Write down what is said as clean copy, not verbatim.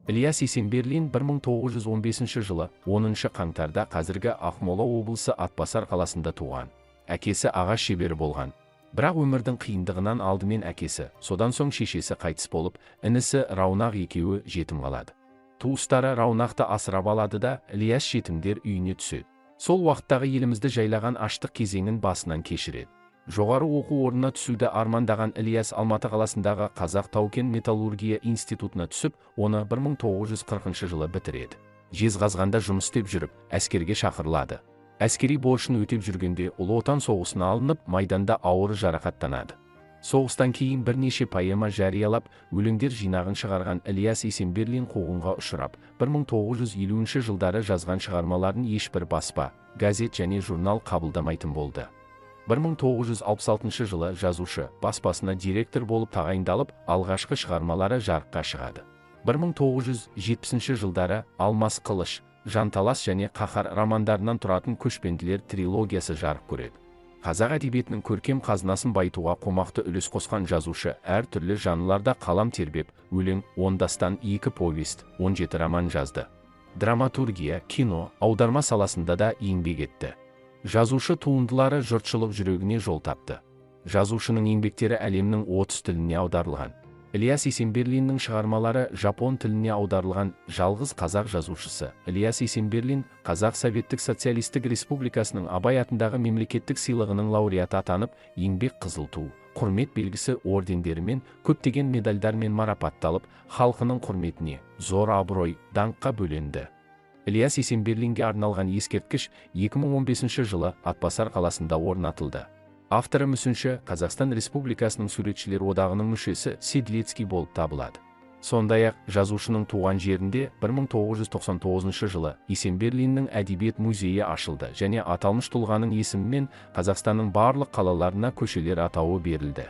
Ильяс Есенберлин 1915 жылы 10 қаңтарда қазіргі Ақмола облысы Атбасар қаласында туған. Әкесі ағаш шебері болған. Бірақ өмірдің қиындығынан алдымен әкесі, содан соң шешесі қайтыс болып, інісі Раунақ екеуі жетім қалады. Туыстары Раунақты асырап алады да Ильяс жетімдер үйіне түседі. Сол уақыттағы елімізді жайлаған аштық кезеңін басынан кешіреді. Жоғары оқу орнына түсуді армандаған Ильяс Алматы қаласындағы Қазақ тау-кен металлургия институтына түсіп, оны 1940 жылы бітіреді. Жезқазғанда жұмыс істеп жүріп, әскерге шақырылады. Әскери борышын өтеп жүргенде Ұлы Отан соғысына алынып, майданда ауыр жарақаттанады. Соғыстан кейін бірнеше поэма жариялап, өлеңдер жинағын шығарған Ильяс Есенберлин қуғынға ұшырап, 1950 жылдары жазған шығармаларын ешбір баспа, газет және журнал қабылдамайтын болды. 1966 жылы жазушы баспасына директор болып тағайындалып, алғашқы шығармалары жарыққа шығады. 1970 жылдары Алмас қылыш, жанталас және қаһар романдарынан тұратын көшпенділер трилогиясы жарық көреді. Қазақ әдебиетінің көркем қазынасын байытуға қомақты үлес қосқан жазушы әртүрлі жанрларда қалам тербеп, өлең, 10 дастан, 2 повест, 17 роман жазды. Драматургия, кино, аударма саласында да еңбек етті. Жазушы туындылары жұртшылық жүрегіне жол тапты. Жазушының еңбектері әлемнің 30 тіліне аударылған. Ильяс Есенберлиннің шығармалары жапон тіліне аударылған. Жалғыз қазақ жазушысы Ильяс Есенберлин Қазақ Советтік Социалистік Республикасының Абай атындағы мемлекеттік сыйлығының лауреаты атанып, еңбек қызыл ту, құрмет белгісі ордендерімен, көптеген медальдармен марапатталып, халқының құрметіне зор абырой, даңққа бөленді. Ильяс Есенберлинге арналған ескерткіш 2015 жылы Атбасар қаласында орнатылды. Авторы мүсінші Қазақстан Республикасының Суретшілер одағының мүшесі Седлецкий болып табылады. Сондай-ақ жазушының туған жерінде 1999 жылы Есенберлиннің әдебиет музейі ашылды және аталмыш тұлғаның есімімен Қазақстанның барлық қалаларына көшелер атауы берілді.